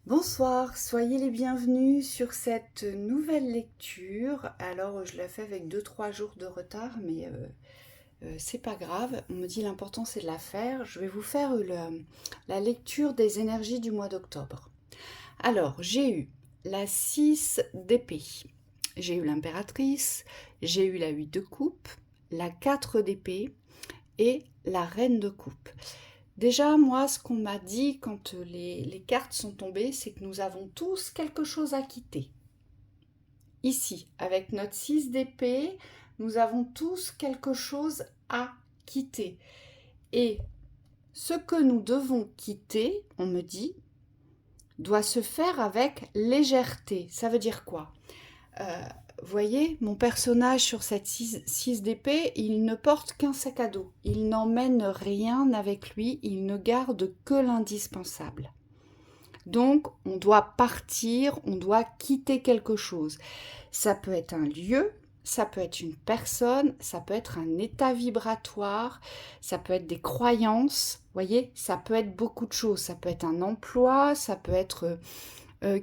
Bonsoir, soyez les bienvenus sur cette nouvelle lecture. Alors, je la fais avec 2 3 jours de retard, mais c'est pas grave. On me dit l'important c'est de la faire. Je vais vous faire la lecture des énergies du mois d'octobre. Alors, j'ai eu la 6 d'épée, j'ai eu l'impératrice, j'ai eu la 8 de coupe, la 4 d'épée et la reine de coupe. Déjà, moi, ce qu'on m'a dit quand les cartes sont tombées, c'est que nous avons tous quelque chose à quitter. Ici, avec notre 6 d'épée, nous avons tous quelque chose à quitter. Et ce que nous devons quitter, on me dit, doit se faire avec légèreté. Ça veut dire quoi? Voyez, mon personnage sur cette 6 d'épée, il ne porte qu'un sac à dos. Il n'emmène rien avec lui, il ne garde que l'indispensable. Donc, on doit partir, on doit quitter quelque chose. Ça peut être un lieu, ça peut être une personne, ça peut être un état vibratoire, ça peut être des croyances, voyez, ça peut être beaucoup de choses. Ça peut être un emploi, ça peut être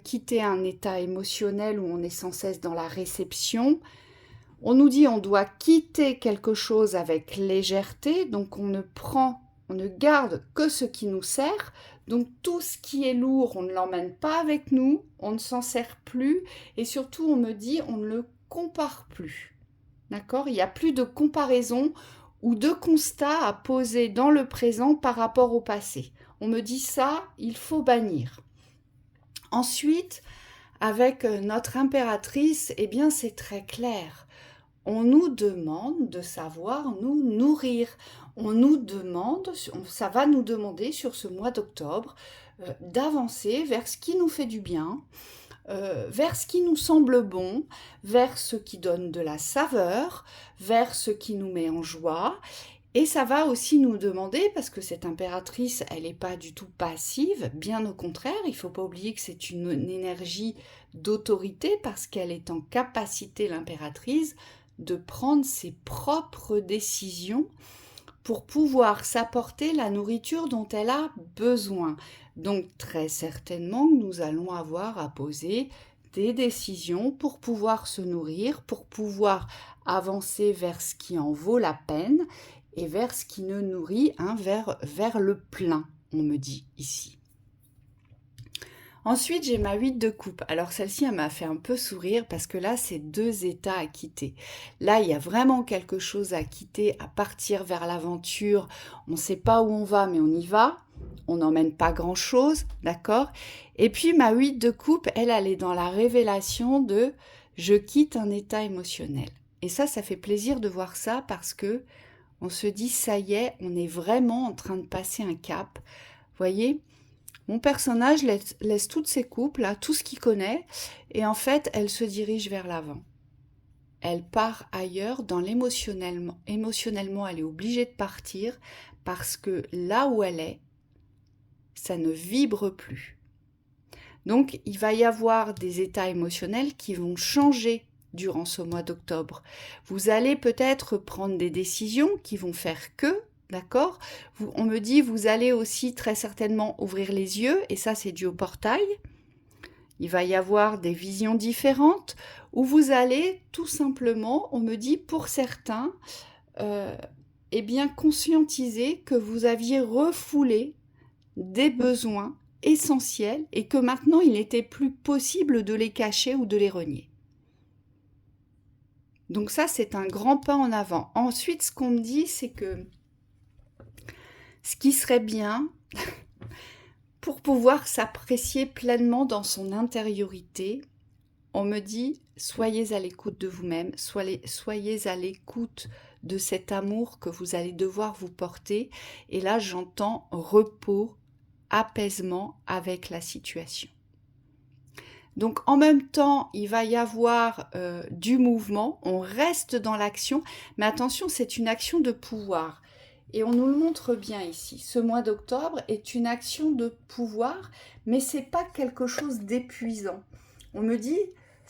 quitter un état émotionnel où on est sans cesse dans la réception. On nous dit on doit quitter quelque chose avec légèreté, donc on ne garde que ce qui nous sert. Donc tout ce qui est lourd, on ne l'emmène pas avec nous, on ne s'en sert plus, et surtout on me dit on ne le compare plus. D'accord? Il n'y a plus de comparaison ou de constat à poser dans le présent par rapport au passé. On me dit ça, il faut bannir. Ensuite, avec notre impératrice, eh bien c'est très clair. On nous demande de savoir nous nourrir. On nous demande, ça va nous demander sur ce mois d'octobre d'avancer vers ce qui nous fait du bien, vers ce qui nous semble bon, vers ce qui donne de la saveur, vers ce qui nous met en joie. Et ça va aussi nous demander, parce que cette impératrice, elle n'est pas du tout passive, bien au contraire, il ne faut pas oublier que c'est une énergie d'autorité, parce qu'elle est en capacité, l'impératrice, de prendre ses propres décisions pour pouvoir s'apporter la nourriture dont elle a besoin. Donc très certainement, nous allons avoir à poser des décisions pour pouvoir se nourrir, pour pouvoir avancer vers ce qui en vaut la peine et vers ce qui nous nourrit, vers le plein, on me dit ici. Ensuite, j'ai ma 8 de coupe. Alors celle-ci, elle m'a fait un peu sourire parce que là, c'est 2 états à quitter. Là, il y a vraiment quelque chose à quitter, à partir vers l'aventure. On ne sait pas où on va, mais on y va. On n'emmène pas grand-chose, d'accord? Et puis ma 8 de coupe, elle est dans la révélation de je quitte un état émotionnel. Et ça fait plaisir de voir ça parce que on se dit ça y est, on est vraiment en train de passer un cap. Voyez? Mon personnage laisse toutes ses coupes, là, tout ce qu'il connaît, et en fait, elle se dirige vers l'avant. Elle part ailleurs, dans l'émotionnellement. Émotionnellement, elle est obligée de partir parce que là où elle est, ça ne vibre plus. Donc, il va y avoir des états émotionnels qui vont changer durant ce mois d'octobre. Vous allez peut-être prendre des décisions qui vont faire que, d'accord? On me dit, vous allez aussi très certainement ouvrir les yeux, et ça c'est dû au portail. Il va y avoir des visions différentes, où vous allez tout simplement, on me dit pour certains, eh bien conscientiser que vous aviez refoulé des besoins essentiels et que maintenant il n'était plus possible de les cacher ou de les renier. Donc ça, c'est un grand pas en avant. Ensuite, ce qu'on me dit, c'est que ce qui serait bien, pour pouvoir s'apprécier pleinement dans son intériorité, on me dit, soyez à l'écoute de vous-même, soyez à l'écoute de cet amour que vous allez devoir vous porter. Et là, j'entends repos, apaisement avec la situation. Donc en même temps, il va y avoir du mouvement, on reste dans l'action, mais attention, c'est une action de pouvoir. Et on nous le montre bien ici. Ce mois d'octobre est une action de pouvoir, mais c'est pas quelque chose d'épuisant. On me dit,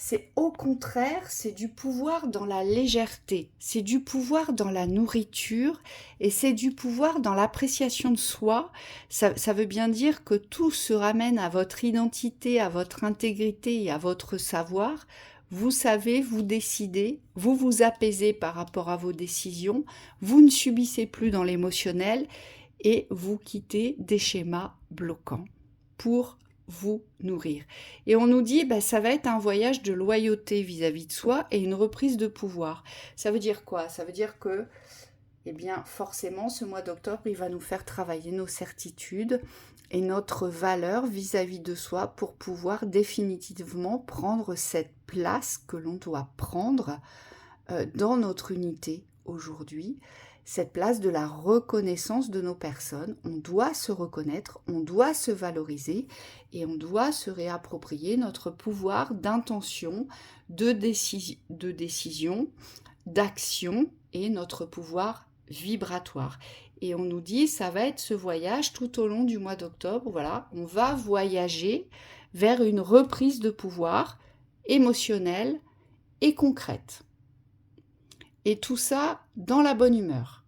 c'est au contraire, c'est du pouvoir dans la légèreté, c'est du pouvoir dans la nourriture et c'est du pouvoir dans l'appréciation de soi. Ça veut bien dire que tout se ramène à votre identité, à votre intégrité et à votre savoir. Vous savez, vous décidez, vous vous apaisez par rapport à vos décisions, vous ne subissez plus dans l'émotionnel et vous quittez des schémas bloquants pour vous nourrir. Et on nous dit, ça va être un voyage de loyauté vis-à-vis de soi et une reprise de pouvoir. Ça veut dire quoi? Ça veut dire que, forcément, ce mois d'octobre, il va nous faire travailler nos certitudes et notre valeur vis-à-vis de soi pour pouvoir définitivement prendre cette place que l'on doit prendre dans notre unité aujourd'hui, cette place de la reconnaissance de nos personnes. On doit se reconnaître, on doit se valoriser et on doit se réapproprier notre pouvoir d'intention, de décision, d'action et notre pouvoir vibratoire. Et on nous dit, ça va être ce voyage tout au long du mois d'octobre. Voilà, on va voyager vers une reprise de pouvoir émotionnelle et concrète. Et tout ça dans la bonne humeur,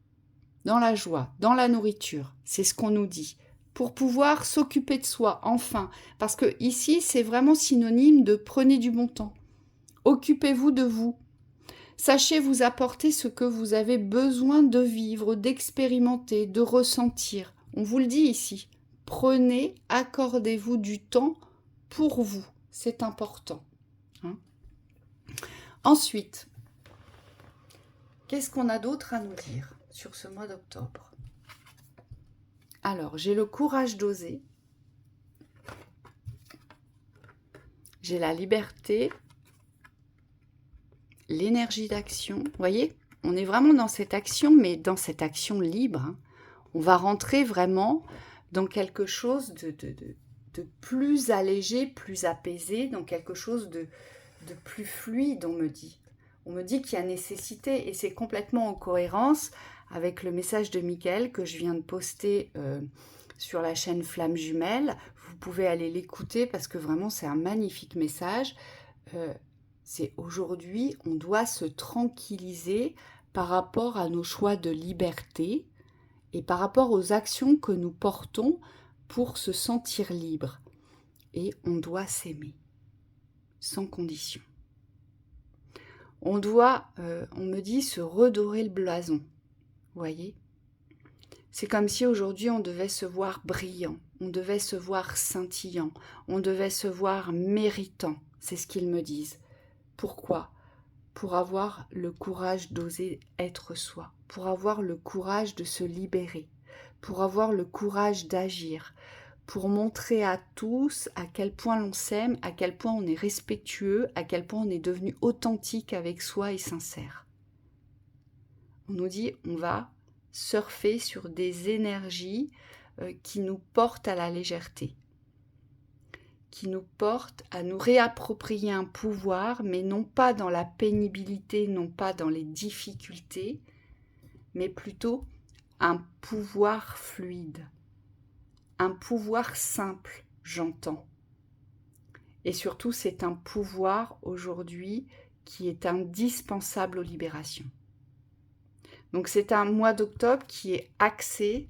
dans la joie, dans la nourriture. C'est ce qu'on nous dit. Pour pouvoir s'occuper de soi, enfin. Parce que ici, c'est vraiment synonyme de prenez du bon temps. Occupez-vous de vous. Sachez vous apporter ce que vous avez besoin de vivre, d'expérimenter, de ressentir. On vous le dit ici. Prenez, accordez-vous du temps pour vous. C'est important. Ensuite, qu'est-ce qu'on a d'autre à nous dire sur ce mois d'octobre? Alors, j'ai le courage d'oser. J'ai la liberté, l'énergie d'action. Vous voyez, on est vraiment dans cette action, mais dans cette action libre. On va rentrer vraiment dans quelque chose de plus allégé, plus apaisé, dans quelque chose de plus fluide, on me dit. On me dit qu'il y a nécessité, et c'est complètement en cohérence avec le message de Mickaël que je viens de poster sur la chaîne Flamme Jumelle. Vous pouvez aller l'écouter parce que vraiment c'est un magnifique message. C'est aujourd'hui, on doit se tranquilliser par rapport à nos choix de liberté et par rapport aux actions que nous portons pour se sentir libre. Et on doit s'aimer, sans condition. On doit, on me dit, se redorer le blason. Vous voyez? C'est comme si aujourd'hui on devait se voir brillant, on devait se voir scintillant, on devait se voir méritant. C'est ce qu'ils me disent. Pourquoi? Pour avoir le courage d'oser être soi, pour avoir le courage de se libérer, pour avoir le courage d'agir, pour montrer à tous à quel point l'on s'aime, à quel point on est respectueux, à quel point on est devenu authentique avec soi et sincère. On nous dit, on va surfer sur des énergies qui nous portent à la légèreté, qui nous portent à nous réapproprier un pouvoir, mais non pas dans la pénibilité, non pas dans les difficultés, mais plutôt un pouvoir fluide. Un pouvoir simple, j'entends. Et surtout, c'est un pouvoir aujourd'hui qui est indispensable aux libérations. Donc c'est un mois d'octobre qui est axé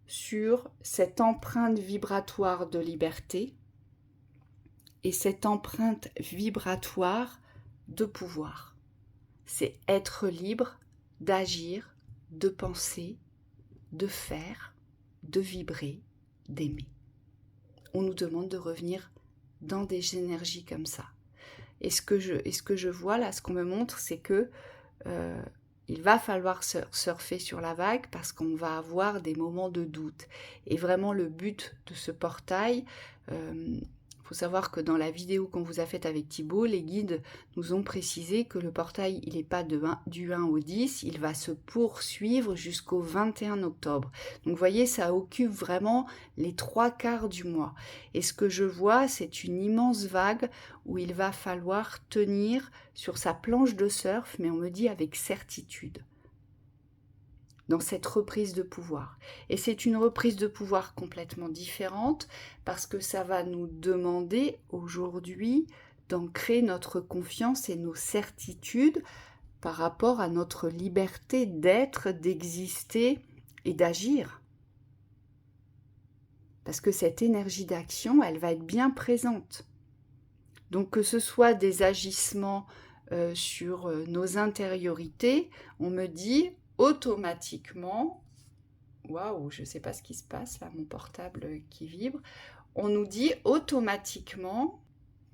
sur cette empreinte vibratoire de liberté et cette empreinte vibratoire de pouvoir. C'est être libre d'agir, de penser, de faire, de vibrer, d'aimer. On nous demande de revenir dans des énergies comme ça. Et ce que je vois là, ce qu'on me montre, c'est que il va falloir surfer sur la vague parce qu'on va avoir des moments de doute. Et vraiment le but de ce portail, faut savoir que dans la vidéo qu'on vous a faite avec Thibaut, les guides nous ont précisé que le portail, il n'est pas du 1 au 10, il va se poursuivre jusqu'au 21 octobre. Donc vous voyez, ça occupe vraiment les 3/4 du mois. Et ce que je vois, c'est une immense vague où il va falloir tenir sur sa planche de surf, mais on me dit avec certitude, dans cette reprise de pouvoir. Et c'est une reprise de pouvoir complètement différente parce que ça va nous demander aujourd'hui d'ancrer notre confiance et nos certitudes par rapport à notre liberté d'être, d'exister et d'agir. Parce que cette énergie d'action, elle va être bien présente. Donc que ce soit des agissements sur nos intériorités, on me dit automatiquement, waouh, je ne sais pas ce qui se passe là, mon portable qui vibre, on nous dit automatiquement,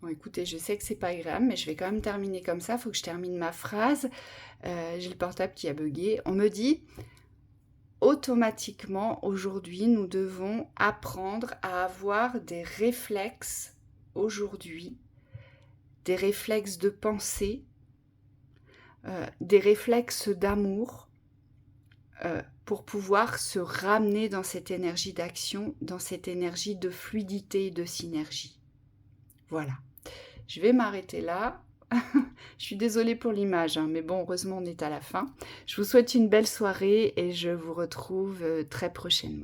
bon écoutez, je sais que c'est pas agréable, mais je vais quand même terminer comme ça, il faut que je termine ma phrase, j'ai le portable qui a bugué, on me dit automatiquement aujourd'hui nous devons apprendre à avoir des réflexes aujourd'hui, des réflexes de pensée, des réflexes d'amour, pour pouvoir se ramener dans cette énergie d'action, dans cette énergie de fluidité et de synergie. Voilà. Je vais m'arrêter là. Je suis désolée pour l'image, hein, mais bon, heureusement, on est à la fin. Je vous souhaite une belle soirée et je vous retrouve très prochainement.